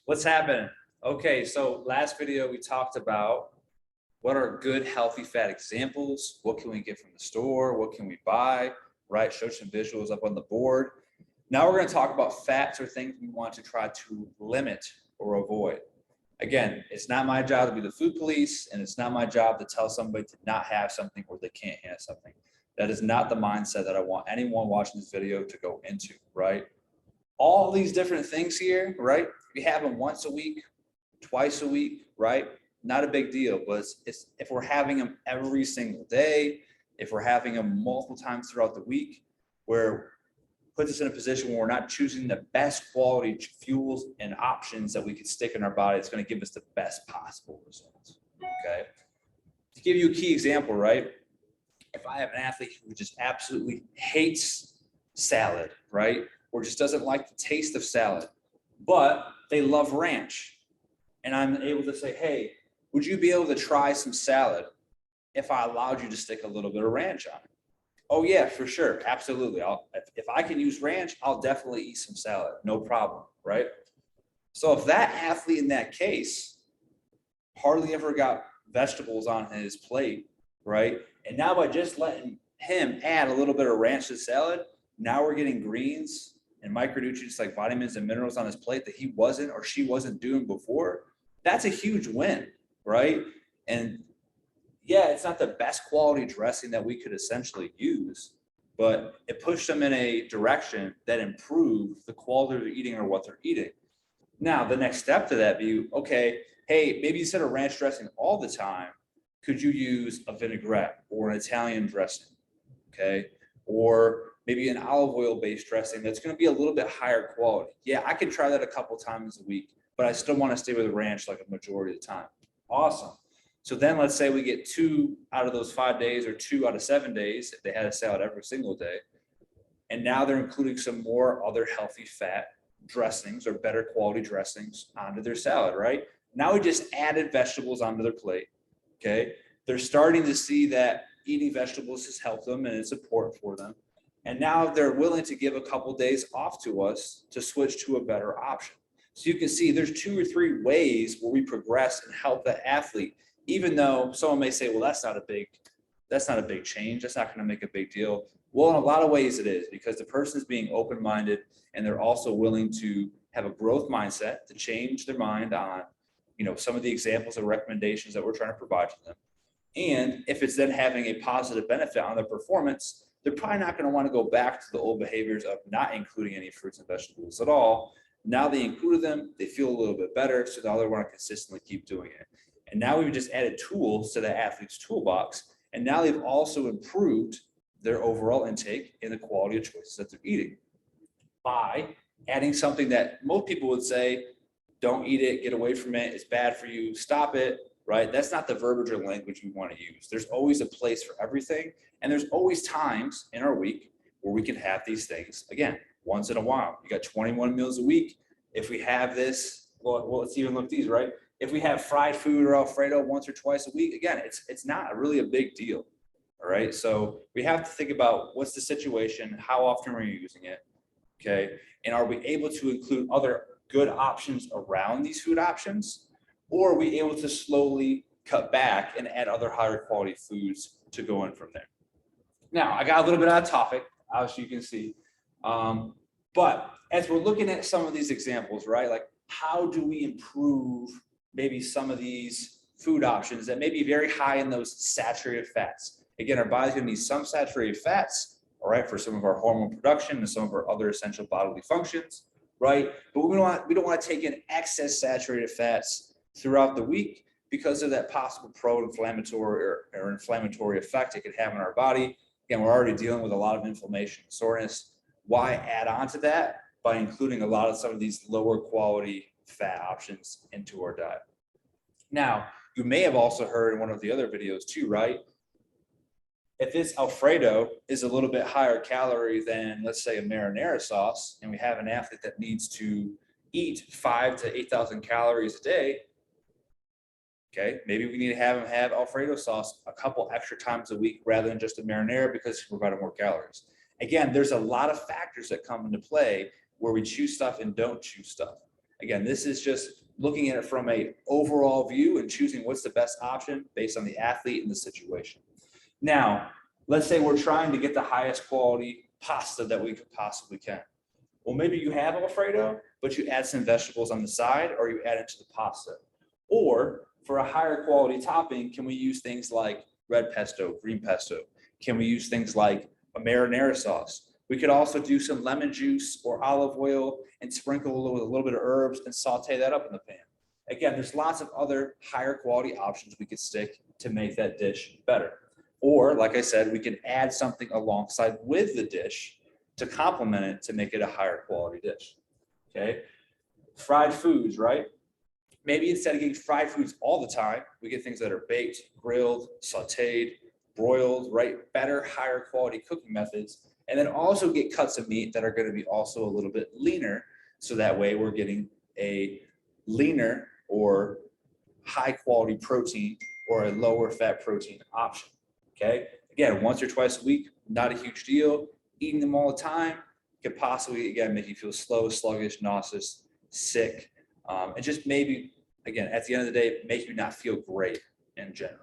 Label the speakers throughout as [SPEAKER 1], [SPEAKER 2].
[SPEAKER 1] What's happening? Okay, so last video we talked about what are good healthy fat examples, what can we get from the store, what can we buy, right? Show some visuals up on the board. Now we're going to talk about fats or things we want to try to limit or avoid. Again, it's not my job to be the food police, and it's not my job to tell somebody to not have something or they can't have something. That is not the mindset that I want anyone watching this video to go into, right? All these different things here, right? We have them once a week, twice a week, right? Not a big deal, but it's if we're having them every single day, if we're having them multiple times throughout the week, where puts us in a position where we're not choosing the best quality fuels and options that we could stick in our body. It's going to give us the best possible results. Okay. To give you a key example, right? If I have an athlete who just absolutely hates salad, right? Or just doesn't like the taste of salad, but they love ranch. And I'm able to say, hey, would you be able to try some salad if I allowed you to stick a little bit of ranch on it? Oh yeah, for sure. Absolutely. If I can use ranch, I'll definitely eat some salad. No problem. Right. So if that athlete in that case hardly ever got vegetables on his plate, right? And now by just letting him add a little bit of ranch to salad, now we're getting greens and micronutrients like vitamins and minerals on his plate that he wasn't or she wasn't doing before. That's a huge win, right? And yeah, it's not the best quality dressing that we could essentially use, but it pushed them in a direction that improved the quality they're eating or what they're eating. Now, the next step to that view, okay, hey, maybe instead of ranch dressing all the time, could you use a vinaigrette or an Italian dressing, okay? Or maybe an olive oil based dressing that's going to be a little bit higher quality. Yeah, I can try that a couple times a week, but I still want to stay with ranch like a majority of the time. Awesome. So then let's say we get 2 out of those 5 days or 2 out of 7 days if they had a salad every single day. And now they're including some more other healthy fat dressings or better quality dressings onto their salad, right? Now we just added vegetables onto their plate, okay? They're starting to see that eating vegetables has helped them and it's important for them. And now they're willing to give a couple of days off to us to switch to a better option. So you can see there's 2 or 3 ways where we progress and help the athlete, even though someone may say, well, that's not a big change. That's not going to make a big deal. Well, in a lot of ways it is, because the person is being open-minded and they're also willing to have a growth mindset to change their mind on, some of the examples and recommendations that we're trying to provide to them. And if it's then having a positive benefit on their performance, they're probably not going to want to go back to the old behaviors of not including any fruits and vegetables at all. Now they included them, they feel a little bit better, so now they want to consistently keep doing it. And now we've just added tools to the athlete's toolbox, and now they've also improved their overall intake and the quality of choices that they're eating by adding something that most people would say, don't eat it, get away from it, it's bad for you, stop it, right? That's not the verbiage or language we want to use. There's always a place for everything, and there's always times in our week where we can have these things, again, once in a while. You got 21 meals a week. If we have this, well, let's even look at these, right? If we have fried food or Alfredo once or twice a week, again, it's not really a big deal. All right. So we have to think about what's the situation, how often are you using it? Okay. And are we able to include other good options around these food options? Or are we able to slowly cut back and add other higher quality foods to go in from there? Now, I got a little bit out of topic, as you can see. But as we're looking at some of these examples, right? Like, how do we improve maybe some of these food options that may be very high in those saturated fats? Again, our body's going to need some saturated fats, all right, for some of our hormone production and some of our other essential bodily functions, right? But we don't want to take in excess saturated fats throughout the week because of that possible pro-inflammatory or inflammatory effect it could have on our body. Again, we're already dealing with a lot of inflammation and soreness. Why add on to that by including a lot of some of these lower quality fat options into our diet? Now, you may have also heard in one of the other videos too, right? If this Alfredo is a little bit higher calorie than, let's say, a marinara sauce, and we have an athlete that needs to eat 5,000 to 8,000 calories a day, okay, maybe we need to have them have Alfredo sauce a couple extra times a week rather than just a marinara because it's providing more calories. Again, there's a lot of factors that come into play where we choose stuff and don't choose stuff. Again, this is just looking at it from a overall view and choosing what's the best option based on the athlete and the situation. Now, let's say we're trying to get the highest quality pasta that we could possibly can. Well, maybe you have Alfredo, but you add some vegetables on the side, or you add it to the pasta. Or for a higher quality topping, can we use things like red pesto, green pesto? Can we use things like a marinara sauce? We could also do some lemon juice or olive oil and sprinkle with a little bit of herbs and saute that up in the pan. Again, there's lots of other higher quality options we could stick to make that dish better. Or, like I said, we can add something alongside with the dish to complement it to make it a higher quality dish. Okay, fried foods, right? Maybe instead of getting fried foods all the time, we get things that are baked, grilled, sauteed, broiled, right? Better, higher quality cooking methods. And then also get cuts of meat that are going to be also a little bit leaner. So that way we're getting a leaner or high quality protein or a lower fat protein option. Okay. Again, once or twice a week, not a huge deal. Eating them all the time could possibly, again, make you feel slow, sluggish, nauseous, sick, and just maybe, again, at the end of the day, make you not feel great in general.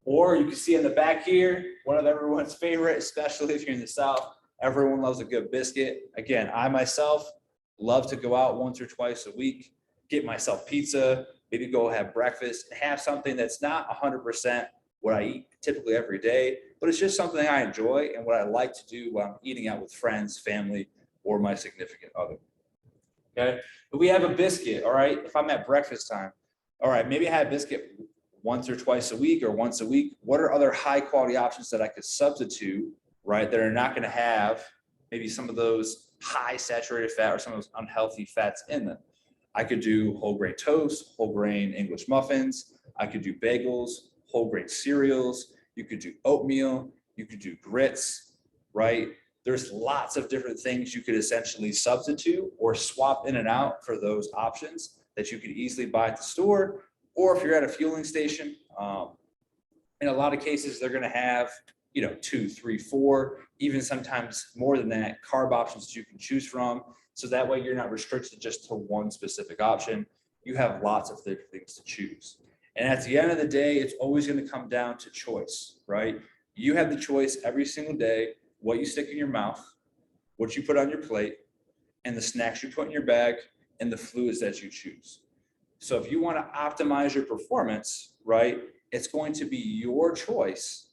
[SPEAKER 1] Or you can see in the back here, one of everyone's favorite, especially if you're in the South, everyone loves a good biscuit. Again, I myself love to go out once or twice a week, get myself pizza, maybe go have breakfast, have something that's not 100% what I eat typically every day, but it's just something I enjoy and what I like to do when I'm eating out with friends, family, or my significant other. Okay, if we have a biscuit, all right, if I'm at breakfast time, all right, maybe I have a biscuit once or twice a week or once a week. What are other high quality options that I could substitute, right, that are not going to have maybe some of those high saturated fat or some of those unhealthy fats in them? I could do whole grain toast, whole grain English muffins. I could do bagels, whole grain cereals. You could do oatmeal. You could do grits, right? There's lots of different things you could essentially substitute or swap in and out for those options that you could easily buy at the store. Or if you're at a fueling station, in a lot of cases, they're going to have, 2, 3, 4, even sometimes more than that, carb options that you can choose from. So that way you're not restricted just to one specific option. You have lots of different things to choose. And at the end of the day, it's always going to come down to choice, right? You have the choice every single day, what you stick in your mouth, what you put on your plate, and the snacks you put in your bag, and the fluids that you choose. So if you want to optimize your performance, right, it's going to be your choice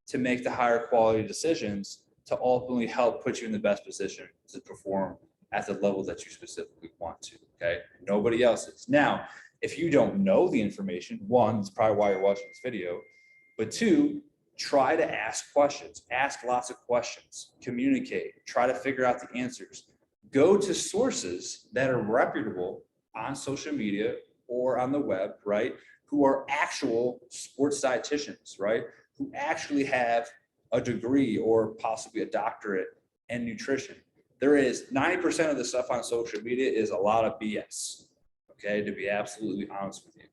[SPEAKER 1] to make the higher quality decisions to ultimately help put you in the best position to perform at the level that you specifically want to, okay? Nobody else is. Now, if you don't know the information, one, it's probably why you're watching this video, but two, try to ask questions, ask lots of questions, communicate, try to figure out the answers. Go to sources that are reputable on social media or on the web, right? Who are actual sports dietitians, right? Who actually have a degree or possibly a doctorate in nutrition. There is 90% of the stuff on social media is a lot of BS, okay, to be absolutely honest with you.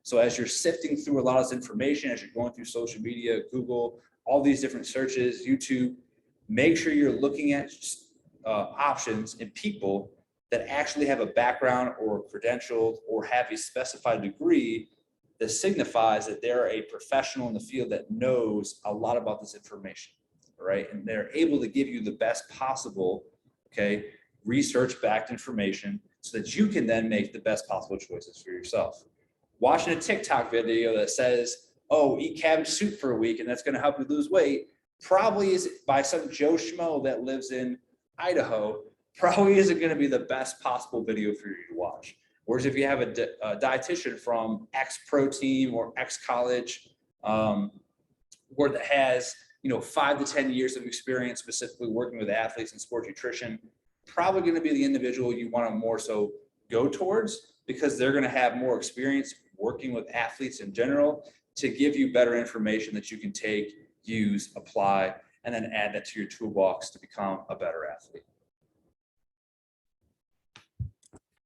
[SPEAKER 1] So as you're sifting through a lot of this information, as you're going through social media, Google, all these different searches, YouTube, make sure you're looking at options and people that actually have a background or credentialed or have a specified degree that signifies that they're a professional in the field that knows a lot about this information, right? And they're able to give you the best possible, okay, research-backed information so that you can then make the best possible choices for yourself. Watching a TikTok video that says, oh, eat cabbage soup for a week and that's going to help you lose weight, probably is by some Joe Schmo that lives in Idaho, probably isn't going to be the best possible video for you to watch. Whereas if you have a dietitian from X pro team or X college, where that has 5 to 10 years of experience specifically working with athletes in sports nutrition, probably going to be the individual you want to more so go towards because they're going to have more experience working with athletes in general to give you better information that you can take, use, apply, and then add that to your toolbox to become a better athlete.